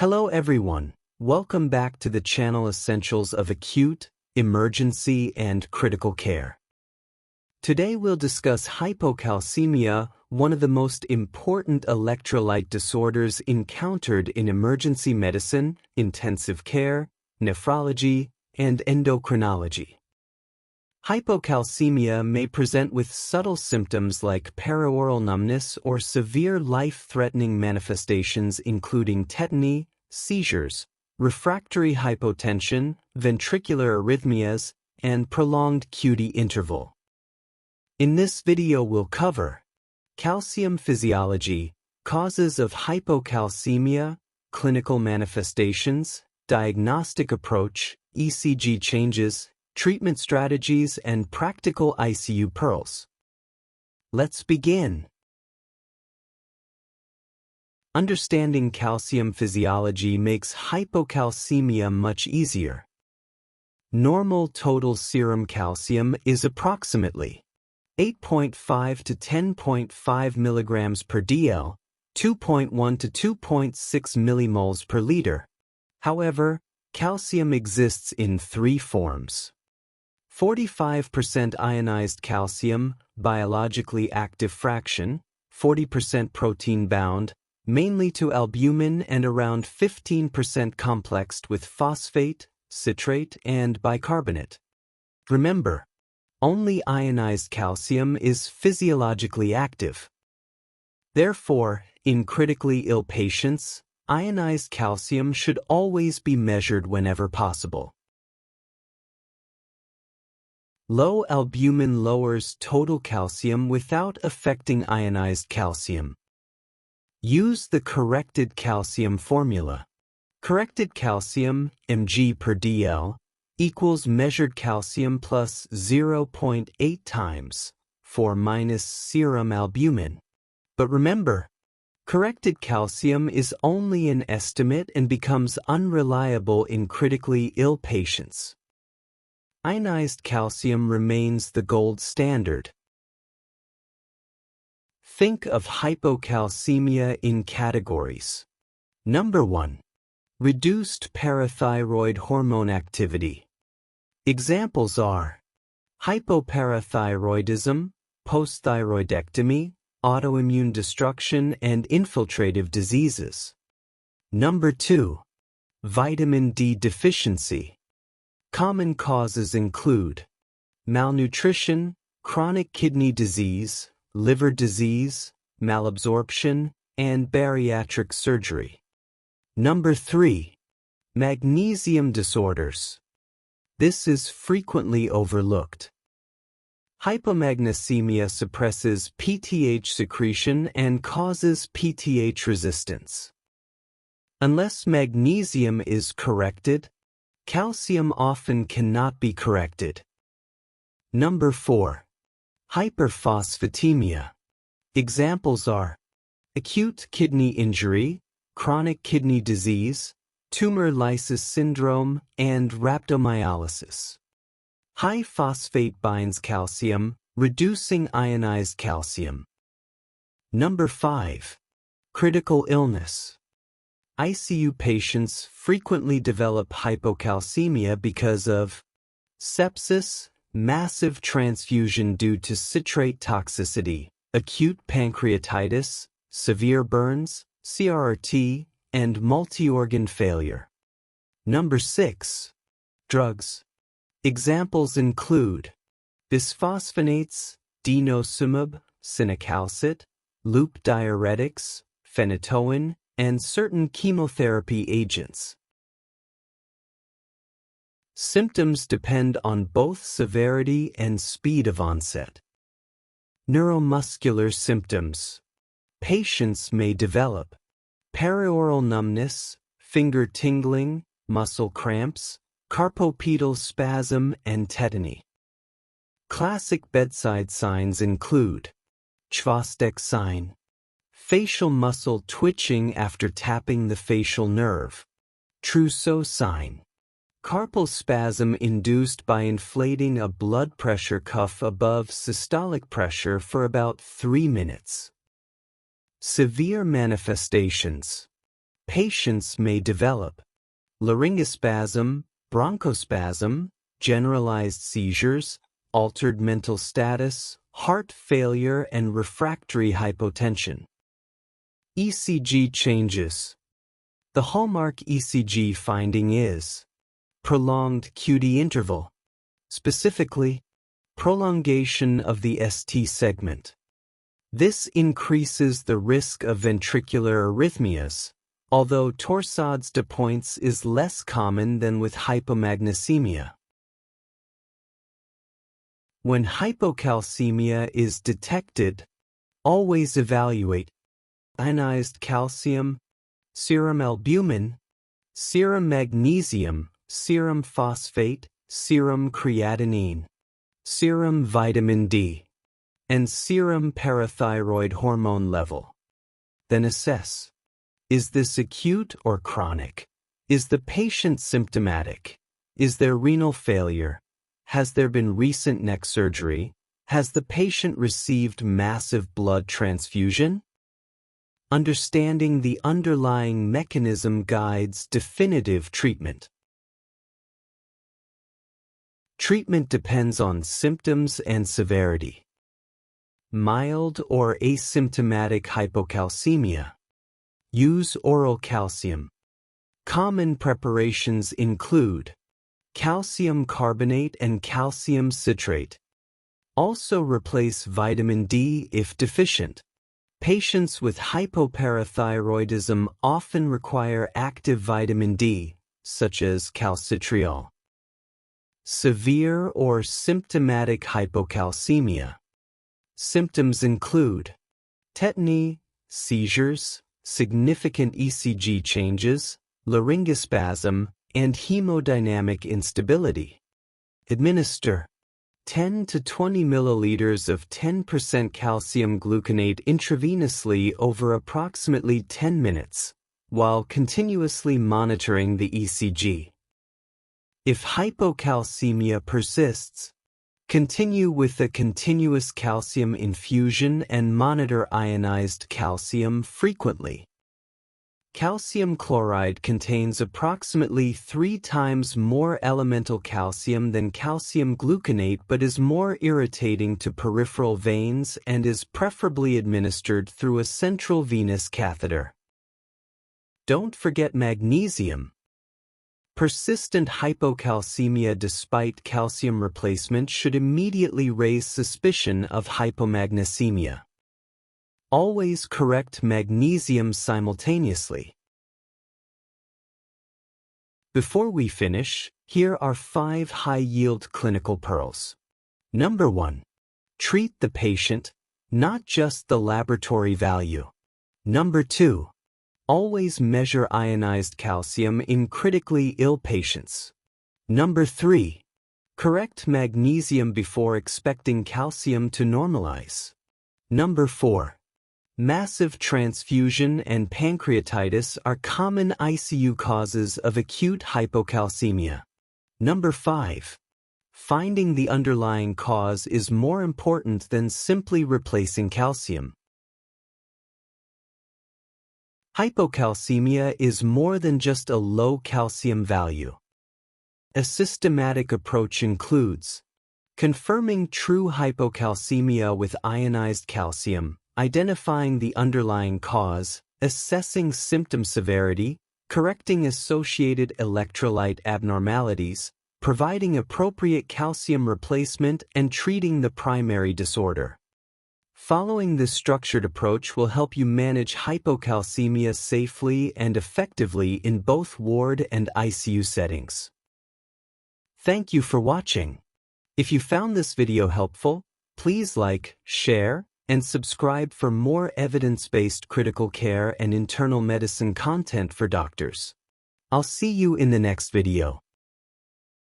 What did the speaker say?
Hello everyone, welcome back to the channel Essentials of Acute, Emergency, and Critical Care. Today we'll discuss hypocalcemia, one of the most important electrolyte disorders encountered in emergency medicine, intensive care, nephrology, and endocrinology. Hypocalcemia may present with subtle symptoms like perioral numbness or severe life-threatening manifestations including tetany, seizures, refractory hypotension, ventricular arrhythmias, and prolonged QT interval. In this video we'll cover calcium physiology, causes of hypocalcemia, clinical manifestations, diagnostic approach, ECG changes, treatment strategies, and practical ICU pearls. Let's begin. Understanding calcium physiology makes hypocalcemia much easier. Normal total serum calcium is approximately 8.5 to 10.5 milligrams per dl, 2.1 to 2.6 millimoles per liter. However, calcium exists in three forms. 45% ionized calcium, biologically active fraction, 40% protein-bound, mainly to albumin, and around 15% complexed with phosphate, citrate, and bicarbonate. Remember, only ionized calcium is physiologically active. Therefore, in critically ill patients, ionized calcium should always be measured whenever possible. Low albumin lowers total calcium without affecting ionized calcium. Use the corrected calcium formula. Corrected calcium, mg per dl, equals measured calcium plus 0.8 times for minus serum albumin. But remember, corrected calcium is only an estimate and becomes unreliable in critically ill patients. Ionized calcium remains the gold standard. Think of hypocalcemia in categories. Number 1. Reduced parathyroid hormone activity. Examples are hypoparathyroidism, postthyroidectomy, autoimmune destruction, and infiltrative diseases. Number 2. Vitamin D deficiency. Common causes include malnutrition, chronic kidney disease, liver disease, malabsorption, and bariatric surgery. Number 3. Magnesium disorders. This is frequently overlooked. Hypomagnesemia suppresses PTH secretion and causes PTH resistance. Unless magnesium is corrected, calcium often cannot be corrected. Number 4. Hyperphosphatemia. Examples are acute kidney injury, chronic kidney disease, tumor lysis syndrome, and rhabdomyolysis. High phosphate binds calcium, reducing ionized calcium. Number 5. Critical illness. ICU patients frequently develop hypocalcemia because of sepsis, massive transfusion due to citrate toxicity, acute pancreatitis, severe burns, CRRT, and multi-organ failure. Number 6. Drugs. Examples include bisphosphonates, denosumab, cinacalcet, loop diuretics, phenytoin, and certain chemotherapy agents. Symptoms depend on both severity and speed of onset. Neuromuscular symptoms. Patients may develop perioral numbness, finger tingling, muscle cramps, carpopedal spasm, and tetany. Classic bedside signs include Chvostek sign, facial muscle twitching after tapping the facial nerve, Trousseau sign, carpal spasm induced by inflating a blood pressure cuff above systolic pressure for about 3 minutes. Severe manifestations. patients may develop laryngospasm, bronchospasm, generalized seizures, altered mental status, heart failure, and refractory hypotension. ECG changes. The hallmark ECG finding is prolonged QT interval, specifically, prolongation of the ST segment. This increases the risk of ventricular arrhythmias, although torsades de pointes is less common than with hypomagnesemia. When hypocalcemia is detected, always evaluate ionized calcium, serum albumin, serum magnesium, serum phosphate, serum creatinine, serum vitamin D, and serum parathyroid hormone level. Then assess. Is this acute or chronic? Is the patient symptomatic? Is there renal failure? Has there been recent neck surgery? Has the patient received massive blood transfusion? Understanding the underlying mechanism guides definitive treatment. Treatment depends on symptoms and severity. Mild or asymptomatic hypocalcemia. Use oral calcium. Common preparations include calcium carbonate and calcium citrate. Also replace vitamin D if deficient. Patients with hypoparathyroidism often require active vitamin D, such as calcitriol. Severe or symptomatic hypocalcemia. Symptoms include tetany, seizures, significant ECG changes, laryngospasm, and hemodynamic instability. Administer 10 to 20 milliliters of 10% calcium gluconate intravenously over approximately 10 minutes, while continuously monitoring the ECG. If hypocalcemia persists, continue with a continuous calcium infusion and monitor ionized calcium frequently. Calcium chloride contains approximately 3 times more elemental calcium than calcium gluconate but is more irritating to peripheral veins and is preferably administered through a central venous catheter. Don't forget magnesium. Persistent hypocalcemia despite calcium replacement should immediately raise suspicion of hypomagnesemia. Always correct magnesium simultaneously. Before we finish, here are 5 high-yield clinical pearls. Number 1. Treat the patient, not just the laboratory value. Number 2. Always measure ionized calcium in critically ill patients. Number 3. Correct magnesium before expecting calcium to normalize. Number 4. Massive transfusion and pancreatitis are common ICU causes of acute hypocalcemia. Number 5. Finding the underlying cause is more important than simply replacing calcium. Hypocalcemia is more than just a low calcium value. A systematic approach includes confirming true hypocalcemia with ionized calcium, identifying the underlying cause, assessing symptom severity, correcting associated electrolyte abnormalities, providing appropriate calcium replacement, and treating the primary disorder. Following this structured approach will help you manage hypocalcemia safely and effectively in both ward and ICU settings. Thank you for watching. If you found this video helpful, please like, share, and subscribe for more evidence-based critical care and internal medicine content for doctors. I'll see you in the next video.